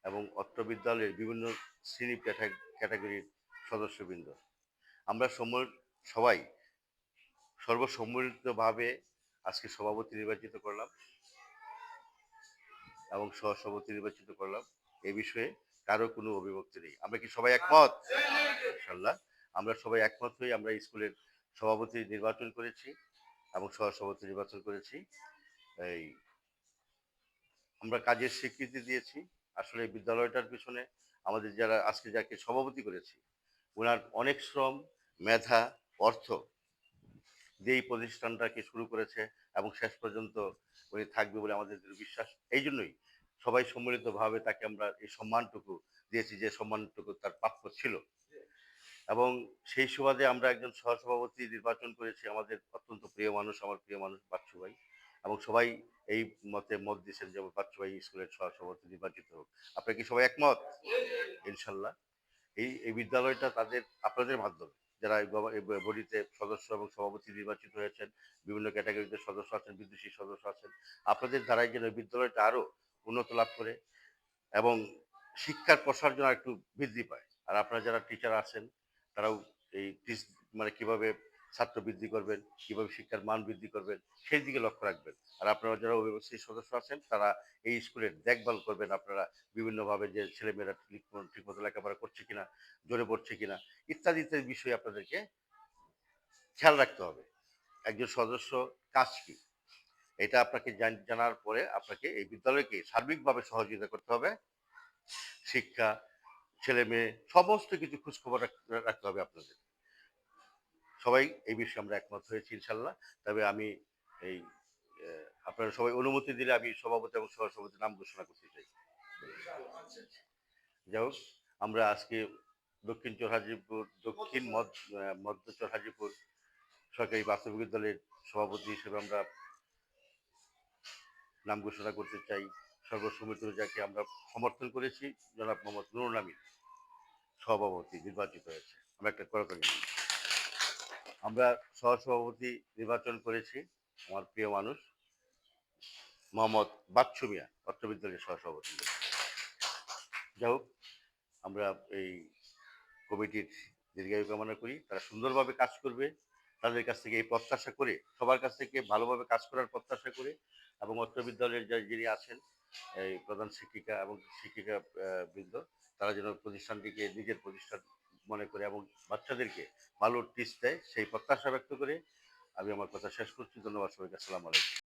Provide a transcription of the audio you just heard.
এবং অত্র বিদ্যালয়ের বিভিন্ন শ্রেণী ক্যাটাগরির সদস্যবৃন্দ, আমরা সবাই সর্বসম্মিলিতভাবে আজকে সভাপতি নির্বাচিত করলাম এবং সহসভাপতি নির্বাচিত করলাম। এ বিষয়ে কারো কোনো অভিব্যক্তি নেই। আমরা কি সবাই একমত? ইনশাল্লাহ আমরা সবাই একমত হয়ে আমরা স্কুলের সভাপতি নির্বাচন করেছি এবং সহসভাপতি নির্বাচন করেছি। এই আমরা কাজের স্বীকৃতি দিয়েছি। আসলে বিদ্যালয়টার পিছনে আমাদের যারা আজকে যাকে সভাপতি করেছি ওনার অনেক শ্রম, মেধা, অর্থ দিয়ে এই প্রতিষ্ঠানটাকে শুরু করেছে এবং শেষ পর্যন্ত উনি থাকবে বলে আমাদের বিশ্বাস। এই জন্যই সবাই সম্মিলিতভাবে তাকে আমরা এই সম্মানটুকু দিয়েছি, যে সম্মানটুকু তার প্রাপ্য ছিল। এবং সেই সুবাদে আমরা একজন সহসভাপতি নির্বাচন করেছি, আমাদের অত্যন্ত প্রিয় মানুষ, আমার প্রিয় মানুষ বাচ্চু ভাই, এবং সবাই এই মত দিয়েছেন যে বাচ্চু ভাই স্কুলের সহসভাপতি নির্বাচিত হোক। আপনারা কি সবাই একমত? ইনশাল্লাহ এই বিদ্যালয়টা আপনাদের মাধ্যমে যারা এই বডিতে সদস্য এবং সভাপতি নির্বাচিত হয়েছেন, বিভিন্ন ক্যাটাগরিতে সদস্য আছেন, বিদেশি সদস্য আছেন, আপনাদের দ্বারাই যেন বিদ্যালয়টা আরো উন্নত লাভ করে এবং শিক্ষার প্রসার যেন একটু বৃদ্ধি পায়। আর আপনারা যারা টিচার আছেন তারাও এই কিভাবে ছাত্র বৃদ্ধি করবেন, কিভাবে শিক্ষার মান বৃদ্ধি করবেন সেই দিকে লক্ষ্য রাখবেন। আর আপনারা যারা অভিভাবক সদস্য আছেন তারা এই স্কুলের দেখভাল করবেন। আপনারা বিভিন্নভাবে যে ছেলেমেয়েরা ঠিকমতো লেখাপড়া করছে কিনা, জোরে পড়ছে কিনা ইত্যাদি ইত্যাদি বিষয়ে আপনাদেরকে খেয়াল রাখতে হবে। একজন সদস্য কাজ কি এটা আপনাকে জানার পরে আপনাকে এই বিদ্যালয়কে সার্বিকভাবে সহযোগিতা করতে হবে। শিক্ষা, ছেলে মেয়ে সমস্ত কিছু খোঁজখবর রাখতে হবে আপনাদের। সবাই এই বিষয়ে আমরা একমত হয়েছি ইনশাল্লাহ। তবে আমি এই আপনারা সবাই অনুমতি দিলে আমি সভাপতি এবং সহসভাপতির নাম ঘোষণা করতে চাই। যাই হোক, আমরা আজকে দক্ষিণ মধ্য চরহাজিপুর সরকারি প্রাথমিক বিদ্যালয়ের সভাপতি হিসেবে আমরা নাম ঘোষণা করতে চাই। সর্বসম্মত যাকে আমরা সমর্থন করেছি, জনাব মোহাম্মদ নুরুল আমিন সভাপতি নির্বাচিত হয়েছে। আমরা একটা করতালি। আমরা সহসভাপতি নির্বাচন করেছি আমার প্রিয় মানুষ মোহাম্মদ বাচ্চু মিয়া, অত্র বিদ্যালয়ের সহসভাপতি। যাই হোক, আমরা এই কমিটির দীর্ঘায়ু কামনা করি, তারা সুন্দরভাবে কাজ করবে, তাদের কাছ থেকে এই প্রত্যাশা করে, সবার কাছ থেকে ভালোভাবে কাজ করার প্রত্যাশা করে, এবং অত্র বিদ্যালয়ের যিনি আছেন এই প্রধান শিক্ষিকা এবং শিক্ষিকা বৃন্দ, তারা যেন প্রতিষ্ঠানটিকে নিজের প্রতিষ্ঠান মনে করে এবং বাচ্চাদেরকে ভালো টিপস দেয় সেই প্রত্যাশা ব্যক্ত করে আমি আমার কথা শেষ করছি। ধন্যবাদ সবাইকে। আসসালামু আলাইকুম।